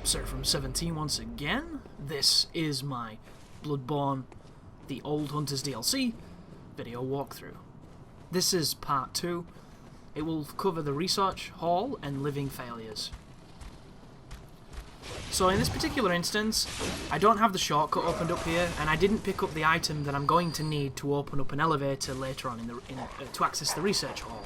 Sir from 17 once again. This is my Bloodborne, the Old Hunters DLC video walkthrough. This is part 2. It will cover the research hall and living failures. So in this particular instance, I don't have the shortcut opened up here, and I didn't pick up the item that I'm going to need to open up an elevator later on to access the research hall.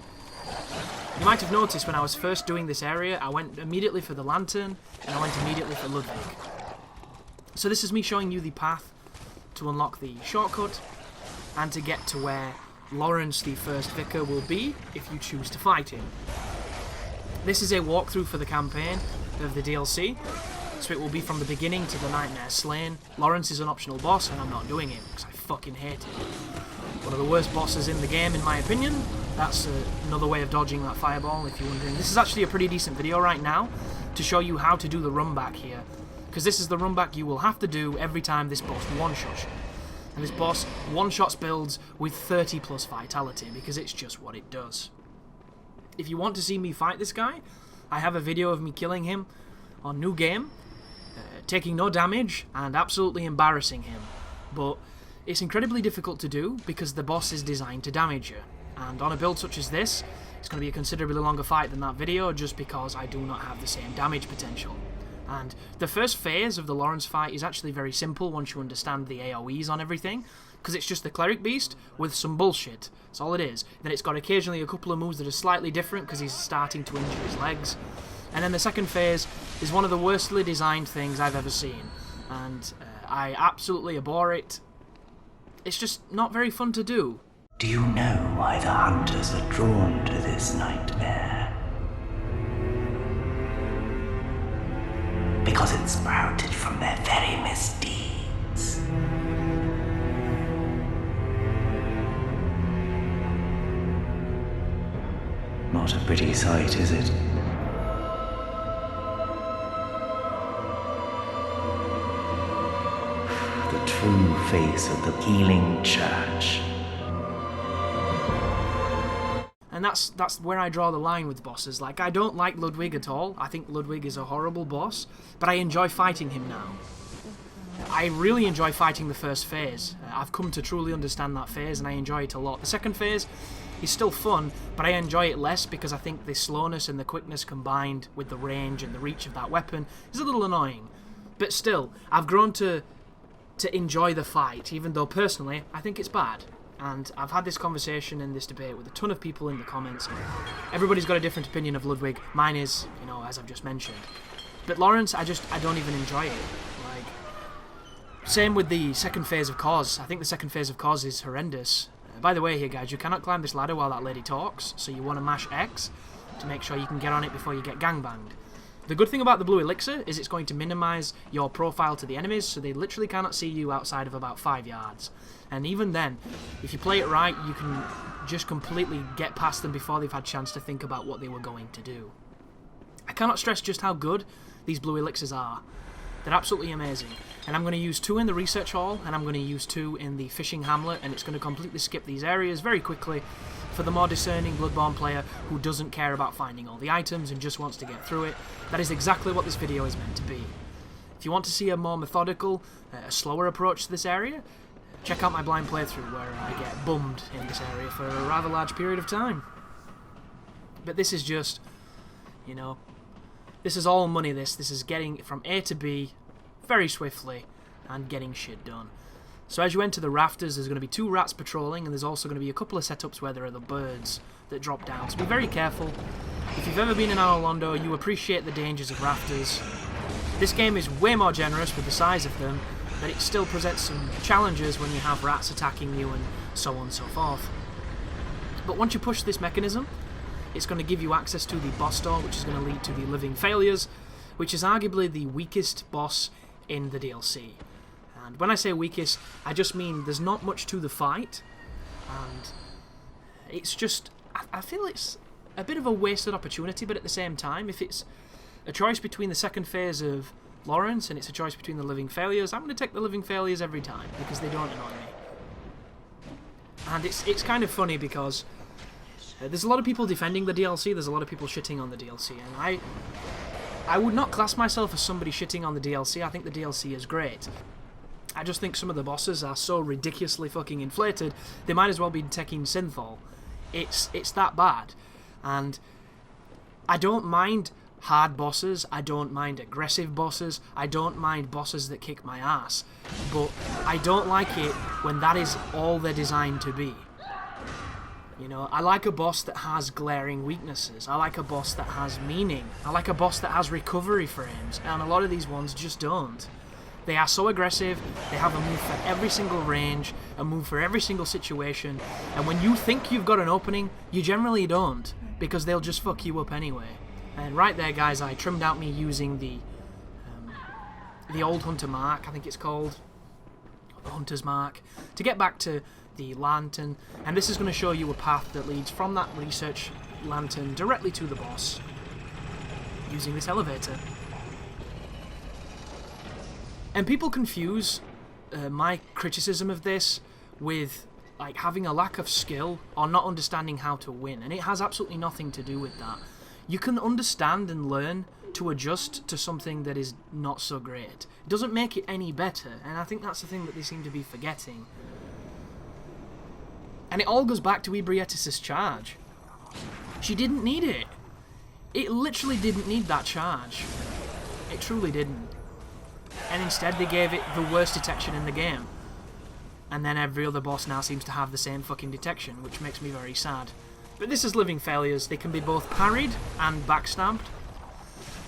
You might have noticed when I was first doing this area, I went immediately for the lantern, and I went immediately for Ludwig. So this is me showing you the path to unlock the shortcut, and to get to where Lawrence, the first vicar, will be if you choose to fight him. This is a walkthrough for the campaign of the DLC, so it will be from the beginning to the Nightmare Slain. Lawrence is an optional boss, and I'm not doing him, because I fucking hate him. One of the worst bosses in the game, in my opinion. That's another way of dodging that fireball, if you're wondering. This is actually a pretty decent video right now to show you how to do the run back here, because this is the run back you will have to do every time this boss one-shots you. And this boss one-shots builds with 30 plus vitality, because it's just what it does. If you want to see me fight this guy, I have a video of me killing him on New Game, taking no damage and absolutely embarrassing him. But it's incredibly difficult to do because the boss is designed to damage you. And on a build such as this, it's going to be a considerably longer fight than that video just because I do not have the same damage potential. And the first phase of the Lawrence fight is actually very simple once you understand the AoEs on everything, because it's just the Cleric Beast with some bullshit. That's all it is. Then it's got occasionally a couple of moves that are slightly different because he's starting to injure his legs. And then the second phase is one of the worstly designed things I've ever seen. And I absolutely abhor it. It's just not very fun to do. Do you know why the hunters are drawn to this nightmare? Because it sprouted from their very misdeeds. Not a pretty sight, is it? The true face of the healing church. And that's where I draw the line with bosses. Like, I don't like Ludwig at all. I think Ludwig is a horrible boss, but I enjoy fighting him now. I really enjoy fighting the first phase. I've come to truly understand that phase, and I enjoy it a lot. The second phase is still fun, but I enjoy it less because I think the slowness and the quickness combined with the range and the reach of that weapon is a little annoying. But still, I've grown to enjoy the fight, even though personally I think it's bad. And I've had this conversation and this debate with a ton of people in the comments. Everybody's got a different opinion of Ludwig. Mine is, you know, as I've just mentioned. But Lawrence, I don't even enjoy it. Like, same with the second phase of Cause. I think the second phase of Cause is horrendous. By the way here, guys, you cannot climb this ladder while that lady talks, so you want to mash X to make sure you can get on it before you get gangbanged. The good thing about the blue elixir is it's going to minimize your profile to the enemies, so they literally cannot see you outside of about 5 yards. And even then, if you play it right, you can just completely get past them before they've had a chance to think about what they were going to do. I cannot stress just how good these blue elixirs are. They're absolutely amazing. And I'm going to use 2 in the research hall, and I'm going to use 2 in the fishing hamlet, and it's going to completely skip these areas very quickly for the more discerning Bloodborne player who doesn't care about finding all the items and just wants to get through it. That is exactly what this video is meant to be. If you want to see a more methodical, a slower approach to this area, check out my blind playthrough where I get bummed in this area for a rather large period of time. But this is just, you know, this is all money. This is getting from A to B very swiftly and getting shit done. So as you enter the rafters, there's going to be 2 rats patrolling, and there's also going to be a couple of setups where there are the birds that drop down. So be very careful. If you've ever been in Anor Londo, you appreciate the dangers of rafters. This game is way more generous with the size of them, but it still presents some challenges when you have rats attacking you and so on and so forth. But once you push this mechanism, it's going to give you access to the boss door, which is going to lead to the living failures, which is arguably the weakest boss in the DLC. And when I say weakest, I just mean there's not much to the fight, and it's just, I feel it's a bit of a wasted opportunity, but at the same time, if it's a choice between the second phase of Lawrence and it's a choice between the living failures, I'm going to take the living failures every time, because they don't annoy me. And it's kind of funny because there's a lot of people defending the DLC, there's a lot of people shitting on the DLC, and I would not class myself as somebody shitting on the DLC. I think the DLC is great. I just think some of the bosses are so ridiculously fucking inflated, they might as well be taking Synthol. It's that bad. And I don't mind hard bosses, I don't mind aggressive bosses, I don't mind bosses that kick my ass. But I don't like it when that is all they're designed to be. You know, I like a boss that has glaring weaknesses. I like a boss that has meaning. I like a boss that has recovery frames. And a lot of these ones just don't. They are so aggressive, they have a move for every single range, a move for every single situation, and when you think you've got an opening, you generally don't, because they'll just fuck you up anyway. And right there, guys, I trimmed out me using the old Hunter Mark, I think it's called, the Hunter's Mark, to get back to the lantern, and this is going to show you a path that leads from that research lantern directly to the boss, using this elevator. And people confuse my criticism of this with like having a lack of skill or not understanding how to win, and it has absolutely nothing to do with that. You can understand and learn to adjust to something that is not so great. It doesn't make it any better, and I think that's the thing that they seem to be forgetting. And it all goes back to Ebrietis' charge. She didn't need it. It literally didn't need that charge. It truly didn't. And instead they gave it the worst detection in the game. And then every other boss now seems to have the same fucking detection, which makes me very sad. But this is living failures. They can be both parried and backstabbed.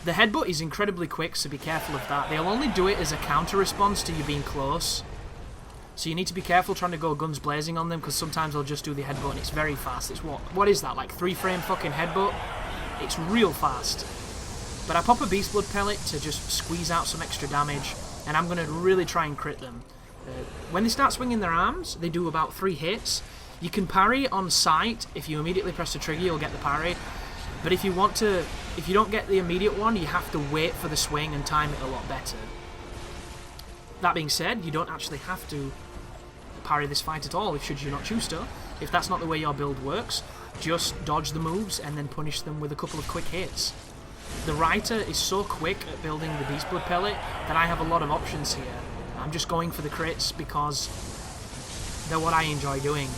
The headbutt is incredibly quick, so be careful of that. They'll only do it as a counter response to you being close. So you need to be careful trying to go guns blazing on them, because sometimes they'll just do the headbutt and it's very fast. It's what is that, like 3-frame fucking headbutt? It's real fast. But I pop a Beast Blood pellet to just squeeze out some extra damage, and I'm going to really try and crit them. When they start swinging their arms, they do about 3 hits. You can parry on sight. If you immediately press the trigger, you'll get the parry. But if you don't get the immediate one, you have to wait for the swing and time it a lot better. That being said, you don't actually have to parry this fight at all, should you not choose to. If that's not the way your build works, just dodge the moves and then punish them with a couple of quick hits. The Reiter is so quick at building the Beast Blood pellet that I have a lot of options here. I'm just going for the crits because they're what I enjoy doing.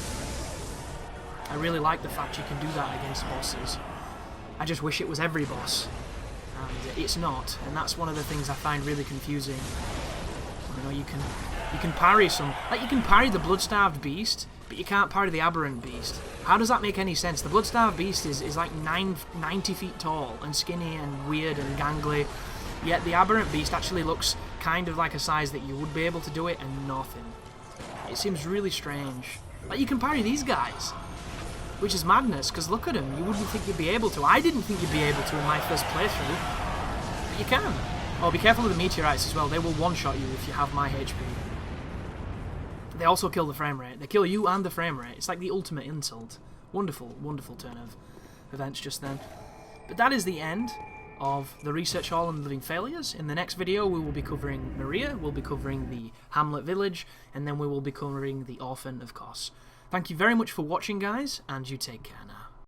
I really like the fact you can do that against bosses. I just wish it was every boss, and it's not, and that's one of the things I find really confusing. You know, you can parry you can parry the Blood-Starved Beast, but you can't parry the Aberrant Beast. How does that make any sense? The Blood-Starved Beast is like 90 feet tall and skinny and weird and gangly, yet the Aberrant Beast actually looks kind of like a size that you would be able to do it and nothing. It seems really strange. Like, you can parry these guys, which is madness, because look at them. You wouldn't think you'd be able to. I didn't think you'd be able to in my first playthrough, but you can. Oh, be careful of the meteorites as well. They will one-shot you if you have my HP. They also kill the frame rate. They kill you and the frame rate. It's like the ultimate insult. Wonderful, wonderful turn of events just then. But that is the end of the Research Hall and the Living Failures. In the next video we will be covering Maria, we'll be covering the Hamlet Village, and then we will be covering the Orphan of Kos. Thank you very much for watching, guys, and you take care now.